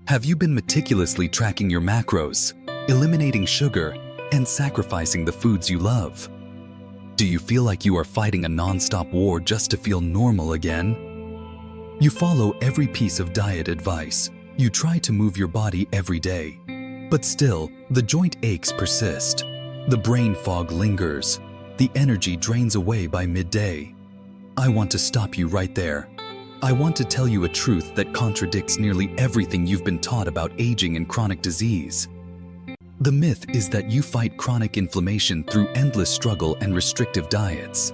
Have you been meticulously tracking your macros, eliminating sugar, and sacrificing the foods you love? Do you feel like you are fighting a non-stop war just to feel normal again? You follow every piece of diet advice. You try to move your body every day. But still, the joint aches persist. The brain fog lingers. The energy drains away by midday. I want to stop you right there. I want to tell you a truth that contradicts nearly everything you've been taught about aging and chronic disease. The myth is that you fight chronic inflammation through endless struggle and restrictive diets.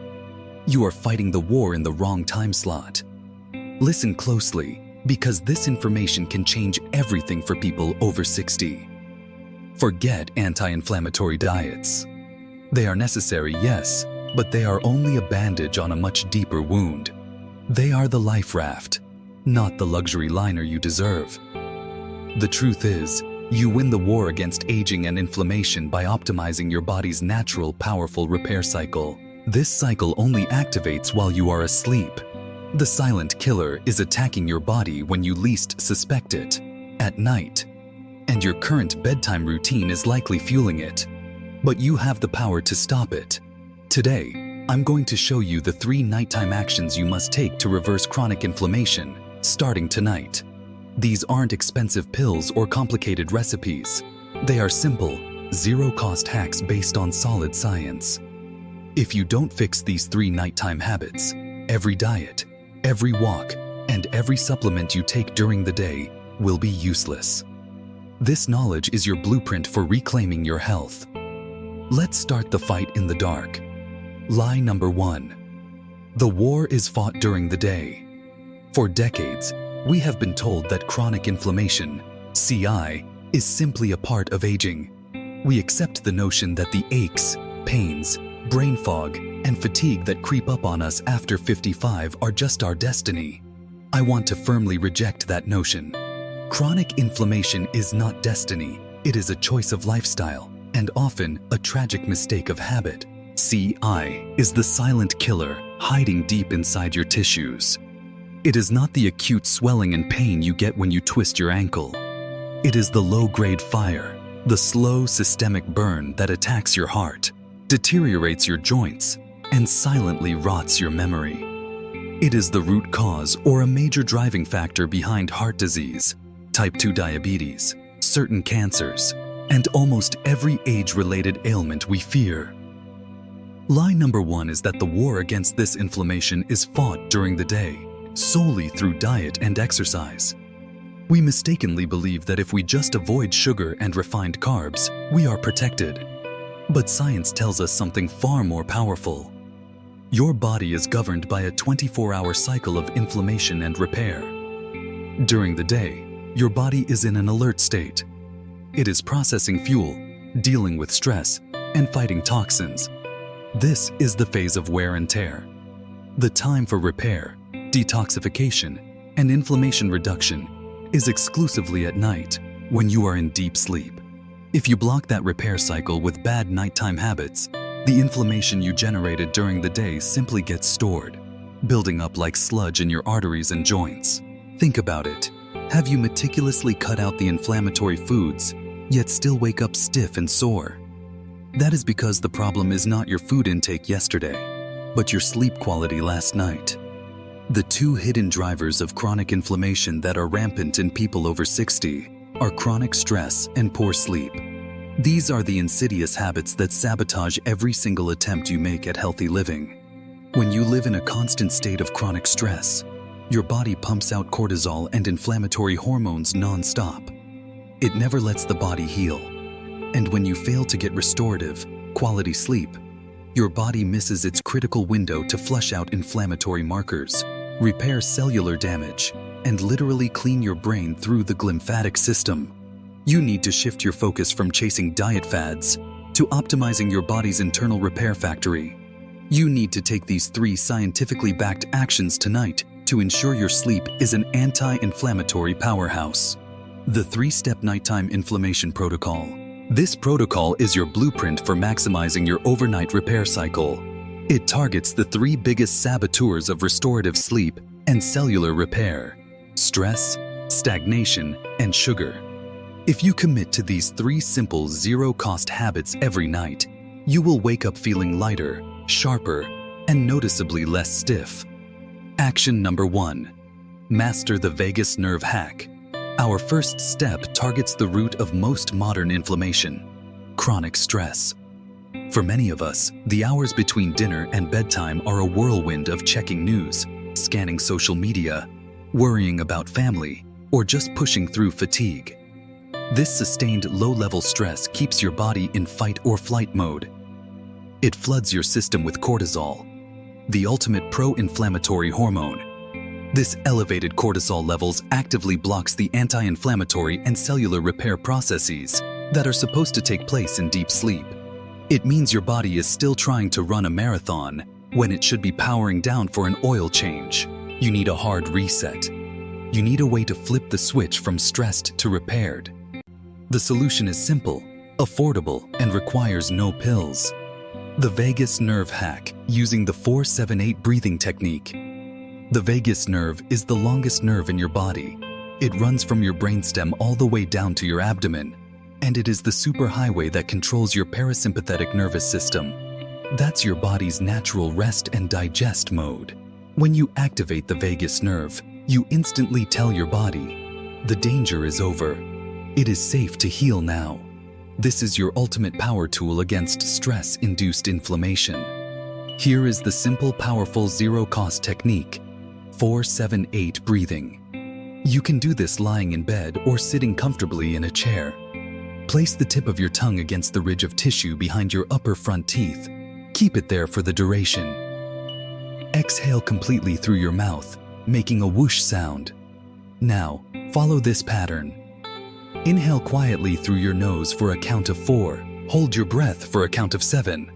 You are fighting the war in the wrong time slot. Listen closely, because this information can change everything for people over 60. Forget anti-inflammatory diets. They are necessary, yes, but they are only a bandage on a much deeper wound. They are the life raft, not the luxury liner you deserve. The truth is, you win the war against aging and inflammation by optimizing your body's natural, powerful repair cycle. This cycle only activates while you are asleep. The silent killer is attacking your body when you least suspect it, at night. And your current bedtime routine is likely fueling it. But you have the power to stop it. Today, I'm going to show you the 3 nighttime actions you must take to reverse chronic inflammation, starting tonight. These aren't expensive pills or complicated recipes. They are simple, zero-cost hacks based on solid science. If you don't fix these 3 nighttime habits, every diet, every walk, and every supplement you take during the day will be useless. This knowledge is your blueprint for reclaiming your health. Let's start the fight in the dark. Lie number 1. The war is fought during the day. For decades, we have been told that chronic inflammation, CI, is simply a part of aging. We accept the notion that the aches, pains, brain fog, and fatigue that creep up on us after 55 are just our destiny. I want to firmly reject that notion. Chronic inflammation is not destiny, it is a choice of lifestyle, and often a tragic mistake of habit. CI is the silent killer hiding deep inside your tissues. It is not the acute swelling and pain you get when you twist your ankle. It is the low-grade fire, the slow systemic burn that attacks your heart, deteriorates your joints, and silently rots your memory. It is the root cause or a major driving factor behind heart disease, type 2 diabetes, certain cancers, and almost every age-related ailment we fear. Lie number 1 is that the war against this inflammation is fought during the day, solely through diet and exercise. We mistakenly believe that if we just avoid sugar and refined carbs, we are protected. But science tells us something far more powerful. Your body is governed by a 24-hour cycle of inflammation and repair. During the day, your body is in an alert state. It is processing fuel, dealing with stress, and fighting toxins. This is the phase of wear and tear. The time for repair, detoxification, and inflammation reduction is exclusively at night when you are in deep sleep. If you block that repair cycle with bad nighttime habits, the inflammation you generated during the day simply gets stored, building up like sludge in your arteries and joints. Think about it. Have you meticulously cut out the inflammatory foods, yet still wake up stiff and sore? That is because the problem is not your food intake yesterday, but your sleep quality last night. The 2 hidden drivers of chronic inflammation that are rampant in people over 60 are chronic stress and poor sleep. These are the insidious habits that sabotage every single attempt you make at healthy living. When you live in a constant state of chronic stress, your body pumps out cortisol and inflammatory hormones non-stop. It never lets the body heal. And when you fail to get restorative, quality sleep, your body misses its critical window to flush out inflammatory markers, repair cellular damage, and literally clean your brain through the glymphatic system. You need to shift your focus from chasing diet fads to optimizing your body's internal repair factory. You need to take these 3 scientifically backed actions tonight to ensure your sleep is an anti-inflammatory powerhouse. The 3-step nighttime inflammation protocol. This protocol is your blueprint for maximizing your overnight repair cycle. It targets the 3 biggest saboteurs of restorative sleep and cellular repair: stress, stagnation, and sugar. If you commit to these 3 simple zero-cost habits every night, you will wake up feeling lighter, sharper, and noticeably less stiff. Action number 1. Master the vagus nerve hack. Our first step targets the root of most modern inflammation: chronic stress. For many of us, the hours between dinner and bedtime are a whirlwind of checking news, scanning social media, worrying about family, or just pushing through fatigue. This sustained low-level stress keeps your body in fight or flight mode. It floods your system with cortisol, the ultimate pro-inflammatory hormone. This elevated cortisol levels actively blocks the anti-inflammatory and cellular repair processes that are supposed to take place in deep sleep. It means your body is still trying to run a marathon when it should be powering down for an oil change. You need a hard reset. You need a way to flip the switch from stressed to repaired. The solution is simple, affordable, and requires no pills. The vagus nerve hack, using the 4-7-8 breathing technique. The vagus nerve is the longest nerve in your body. It runs from your brainstem all the way down to your abdomen, and it is the superhighway that controls your parasympathetic nervous system. That's your body's natural rest and digest mode. When you activate the vagus nerve, you instantly tell your body, the danger is over. It is safe to heal now. This is your ultimate power tool against stress-induced inflammation. Here is the simple, powerful, zero-cost technique: 4-7-8 breathing. You can do this lying in bed or sitting comfortably in a chair. Place the tip of your tongue against the ridge of tissue behind your upper front teeth. Keep it there for the duration. Exhale completely through your mouth, making a whoosh sound. Now, follow this pattern. Inhale quietly through your nose for a count of 4. Hold your breath for a count of 7.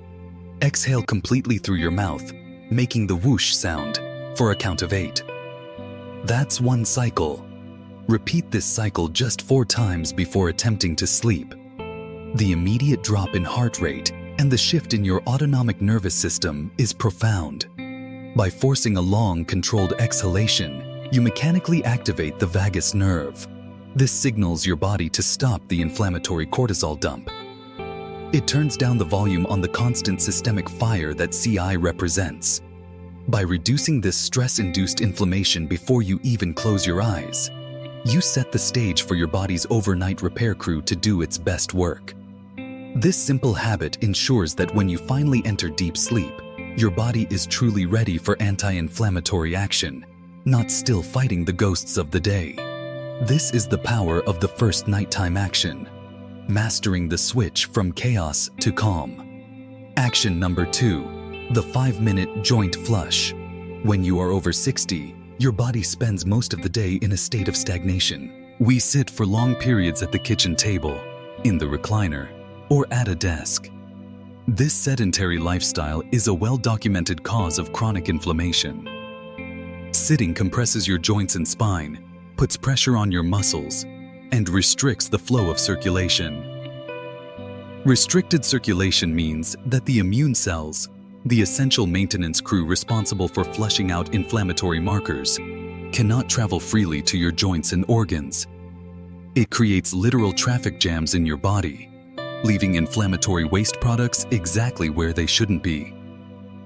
Exhale completely through your mouth, making the whoosh sound, for a count of 8. That's one cycle. Repeat this cycle just 4 times before attempting to sleep. The immediate drop in heart rate and the shift in your autonomic nervous system is profound. By forcing a long, controlled exhalation, you mechanically activate the vagus nerve. This signals your body to stop the inflammatory cortisol dump. It turns down the volume on the constant systemic fire that CI represents. By reducing this stress-induced inflammation before you even close your eyes, you set the stage for your body's overnight repair crew to do its best work. This simple habit ensures that when you finally enter deep sleep, your body is truly ready for anti-inflammatory action, not still fighting the ghosts of the day. This is the power of the first nighttime action, mastering the switch from chaos to calm. Action number 2, the 5-minute joint flush. When you are over 60, your body spends most of the day in a state of stagnation. We sit for long periods at the kitchen table, in the recliner, or at a desk. This sedentary lifestyle is a well-documented cause of chronic inflammation. Sitting compresses your joints and spine, puts pressure on your muscles, and restricts the flow of circulation. Restricted circulation means that the immune cells, the essential maintenance crew responsible for flushing out inflammatory markers, cannot travel freely to your joints and organs. It creates literal traffic jams in your body, leaving inflammatory waste products exactly where they shouldn't be.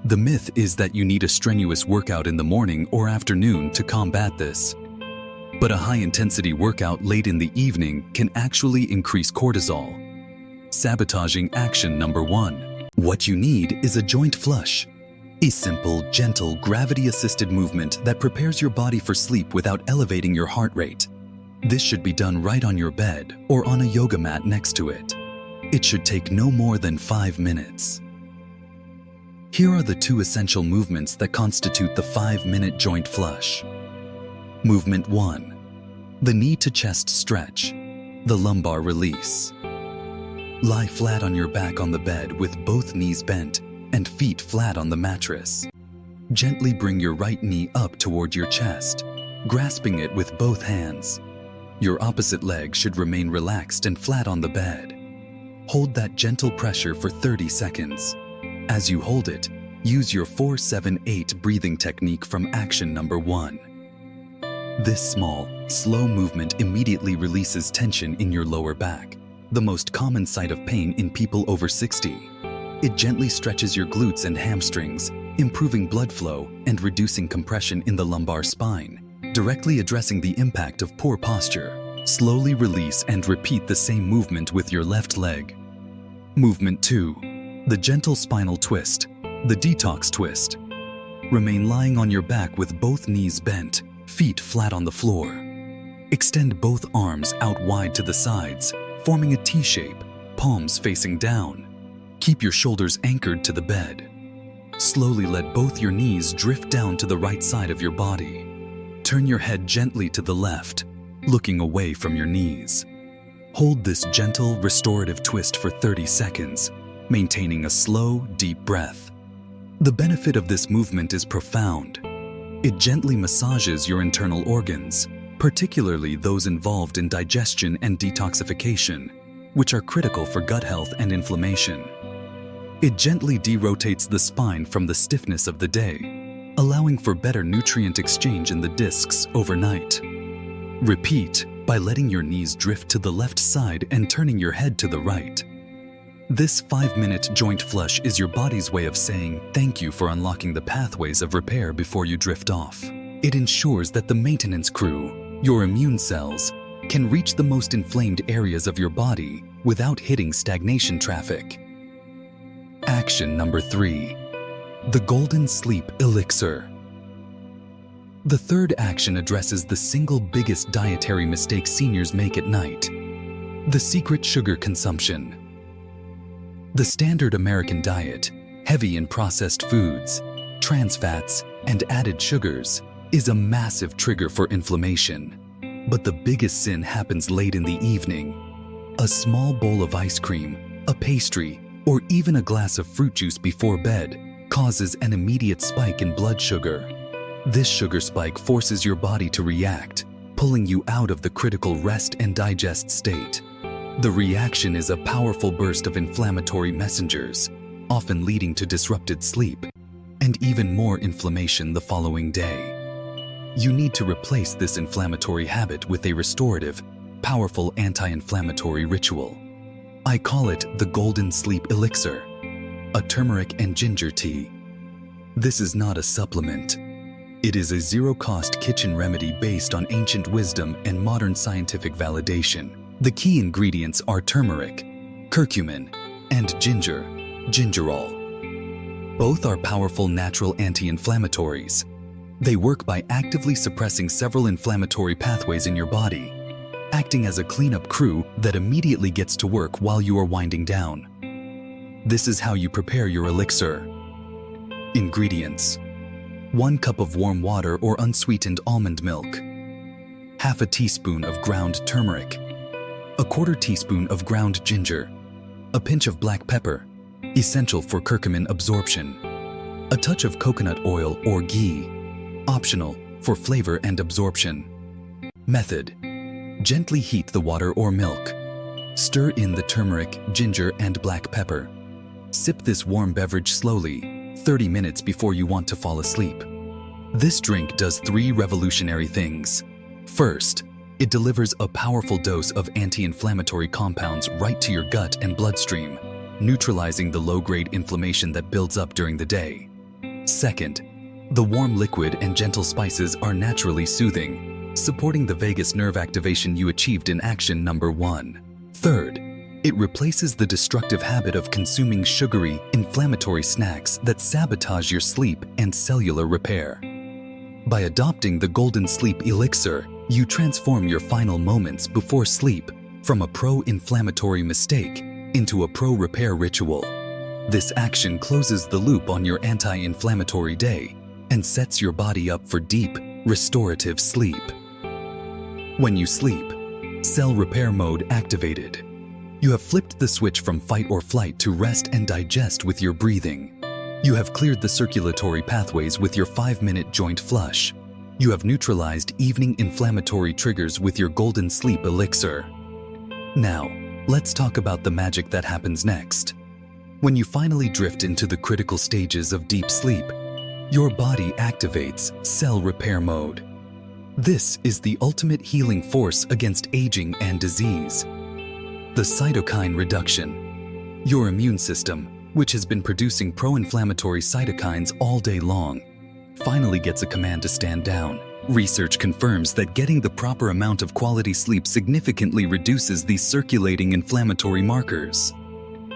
The myth is that you need a strenuous workout in the morning or afternoon to combat this. But a high-intensity workout late in the evening can actually increase cortisol. Sabotaging action number 1. What you need is a joint flush. A simple, gentle, gravity-assisted movement that prepares your body for sleep without elevating your heart rate. This should be done right on your bed or on a yoga mat next to it. It should take no more than 5 minutes. Here are the 2 essential movements that constitute the 5-minute joint flush. Movement 1. The knee to chest stretch, the lumbar release. Lie flat on your back on the bed with both knees bent and feet flat on the mattress. Gently bring your right knee up toward your chest, grasping it with both hands. Your opposite leg should remain relaxed and flat on the bed. Hold that gentle pressure for 30 seconds. As you hold it, use your 4-7-8 breathing technique from action number 1. This small, slow movement immediately releases tension in your lower back, the most common site of pain in people over 60. It gently stretches your glutes and hamstrings, improving blood flow and reducing compression in the lumbar spine, directly addressing the impact of poor posture. Slowly release and repeat the same movement with your left leg. Movement 2. The gentle spinal twist, the detox twist. Remain lying on your back with both knees bent, feet flat on the floor. Extend both arms out wide to the sides, forming a T shape, palms facing down. Keep your shoulders anchored to the bed. Slowly let both your knees drift down to the right side of your body. Turn your head gently to the left, looking away from your knees. Hold this gentle, restorative twist for 30 seconds, maintaining a slow, deep breath. The benefit of this movement is profound. It gently massages your internal organs, particularly those involved in digestion and detoxification, which are critical for gut health and inflammation. It gently derotates the spine from the stiffness of the day, allowing for better nutrient exchange in the discs overnight. Repeat by letting your knees drift to the left side and turning your head to the right. This 5-minute joint flush is your body's way of saying thank you for unlocking the pathways of repair before you drift off. It ensures that the maintenance crew, your immune cells, can reach the most inflamed areas of your body without hitting stagnation traffic. Action number 3. The Golden Sleep Elixir. The third action addresses the single biggest dietary mistake seniors make at night: the secret sugar consumption. The standard American diet, heavy in processed foods, trans fats, and added sugars, is a massive trigger for inflammation. But the biggest sin happens late in the evening. A small bowl of ice cream, a pastry, or even a glass of fruit juice before bed causes an immediate spike in blood sugar. This sugar spike forces your body to react, pulling you out of the critical rest and digest state. The reaction is a powerful burst of inflammatory messengers, often leading to disrupted sleep and even more inflammation the following day. You need to replace this inflammatory habit with a restorative, powerful anti-inflammatory ritual. I call it the Golden Sleep Elixir, a turmeric and ginger tea. This is not a supplement. It is a zero-cost kitchen remedy based on ancient wisdom and modern scientific validation. The key ingredients are turmeric, curcumin, and gingerol. Both are powerful natural anti-inflammatories. They work by actively suppressing several inflammatory pathways in your body, acting as a cleanup crew that immediately gets to work while you are winding down. This is how you prepare your elixir. Ingredients: 1 cup of warm water or unsweetened almond milk, half a teaspoon of ground turmeric, a 1/4 teaspoon of ground ginger, a pinch of black pepper, essential for curcumin absorption, a touch of coconut oil or ghee, optional for flavor and absorption. Method: gently heat the water or milk. Stir in the turmeric, ginger, and black pepper. Sip this warm beverage slowly, 30 minutes before you want to fall asleep. This drink does 3 revolutionary things. First, it delivers a powerful dose of anti-inflammatory compounds right to your gut and bloodstream, neutralizing the low-grade inflammation that builds up during the day. Second, the warm liquid and gentle spices are naturally soothing, supporting the vagus nerve activation you achieved in action number 1. Third, it replaces the destructive habit of consuming sugary, inflammatory snacks that sabotage your sleep and cellular repair. By adopting the Golden Sleep Elixir, you transform your final moments before sleep from a pro-inflammatory mistake into a pro-repair ritual. This action closes the loop on your anti-inflammatory day and sets your body up for deep, restorative sleep. When you sleep, cell repair mode activated. You have flipped the switch from fight or flight to rest and digest with your breathing. You have cleared the circulatory pathways with your 5-minute joint flush. You have neutralized evening inflammatory triggers with your Golden Sleep Elixir. Now, let's talk about the magic that happens next. When you finally drift into the critical stages of deep sleep, your body activates cell repair mode. This is the ultimate healing force against aging and disease. The cytokine reduction. Your immune system, which has been producing pro-inflammatory cytokines all day long, finally gets a command to stand down. Research confirms that getting the proper amount of quality sleep significantly reduces these circulating inflammatory markers.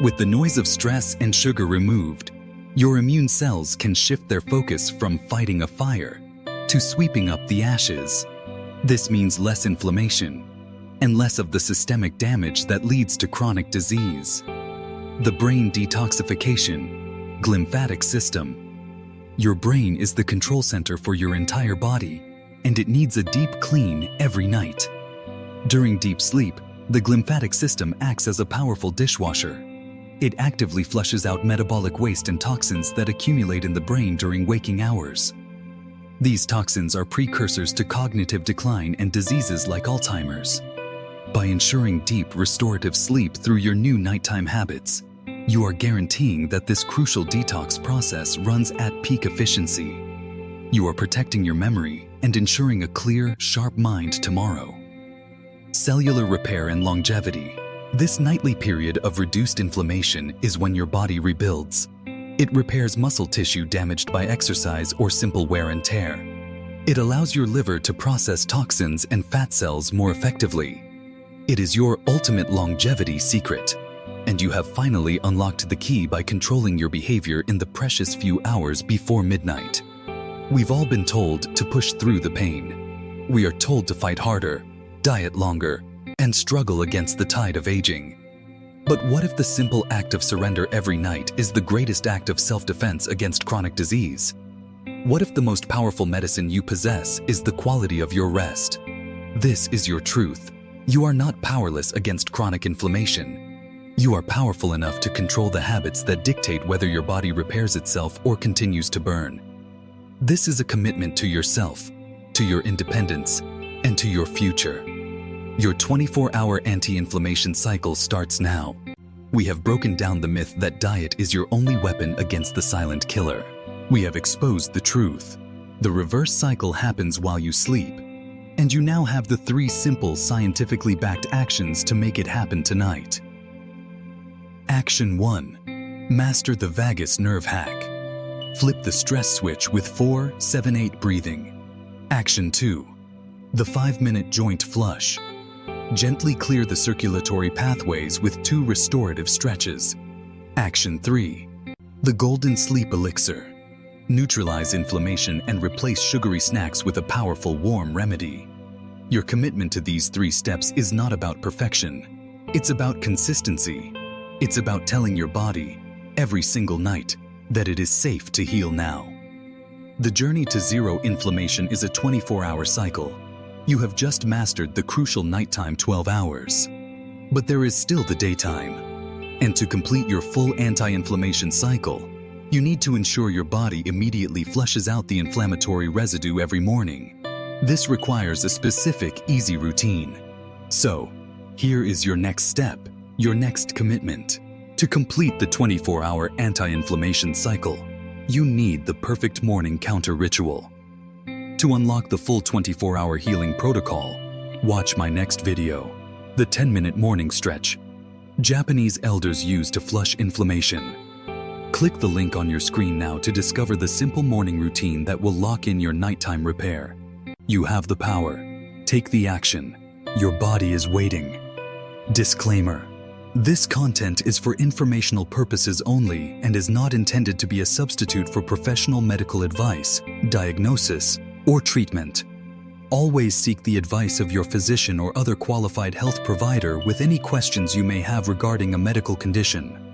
With the noise of stress and sugar removed, your immune cells can shift their focus from fighting a fire to sweeping up the ashes. This means less inflammation and less of the systemic damage that leads to chronic disease. The brain detoxification, glymphatic system. Your brain is the control center for your entire body, and it needs a deep clean every night. During deep sleep, the glymphatic system acts as a powerful dishwasher. It actively flushes out metabolic waste and toxins that accumulate in the brain during waking hours. These toxins are precursors to cognitive decline and diseases like Alzheimer's. By ensuring deep, restorative sleep through your new nighttime habits, you are guaranteeing that this crucial detox process runs at peak efficiency. You are protecting your memory and ensuring a clear, sharp mind tomorrow. Cellular repair and longevity. This nightly period of reduced inflammation is when your body rebuilds. It repairs muscle tissue damaged by exercise or simple wear and tear. It allows your liver to process toxins and fat cells more effectively. It is your ultimate longevity secret, and you have finally unlocked the key by controlling your behavior in the precious few hours before midnight. We've all been told to push through the pain. We are told to fight harder, diet longer, and struggle against the tide of aging. But what if the simple act of surrender every night is the greatest act of self-defense against chronic disease? What if the most powerful medicine you possess is the quality of your rest? This is your truth. You are not powerless against chronic inflammation. You are powerful enough to control the habits that dictate whether your body repairs itself or continues to burn. This is a commitment to yourself, to your independence, and to your future. Your 24-hour anti-inflammation cycle starts now. We have broken down the myth that diet is your only weapon against the silent killer. We have exposed the truth. The reverse cycle happens while you sleep, and you now have the 3 simple, scientifically backed actions to make it happen tonight. Action 1. Master the vagus nerve hack. Flip the stress switch with 4-7-8 breathing. Action 2. The 5-minute joint flush. Gently clear the circulatory pathways with 2 restorative stretches. Action 3. The Golden Sleep Elixir. Neutralize inflammation and replace sugary snacks with a powerful warm remedy. Your commitment to these 3 steps is not about perfection. It's about consistency. It's about telling your body, every single night, that it is safe to heal now. The journey to zero inflammation is a 24-hour cycle. You have just mastered the crucial nighttime 12 hours. But there is still the daytime. And to complete your full anti-inflammation cycle, you need to ensure your body immediately flushes out the inflammatory residue every morning. This requires a specific, easy routine. So, here is your next step, your next commitment. To complete the 24-hour anti-inflammation cycle, you need the perfect morning counter ritual. To unlock the full 24-hour healing protocol, watch my next video, the 10-minute morning stretch. Japanese elders use to flush inflammation. Click the link on your screen now to discover the simple morning routine that will lock in your nighttime repair. You have the power. Take the action. Your body is waiting. Disclaimer: this content is for informational purposes only and is not intended to be a substitute for professional medical advice, diagnosis, or treatment. Always seek the advice of your physician or other qualified health provider with any questions you may have regarding a medical condition.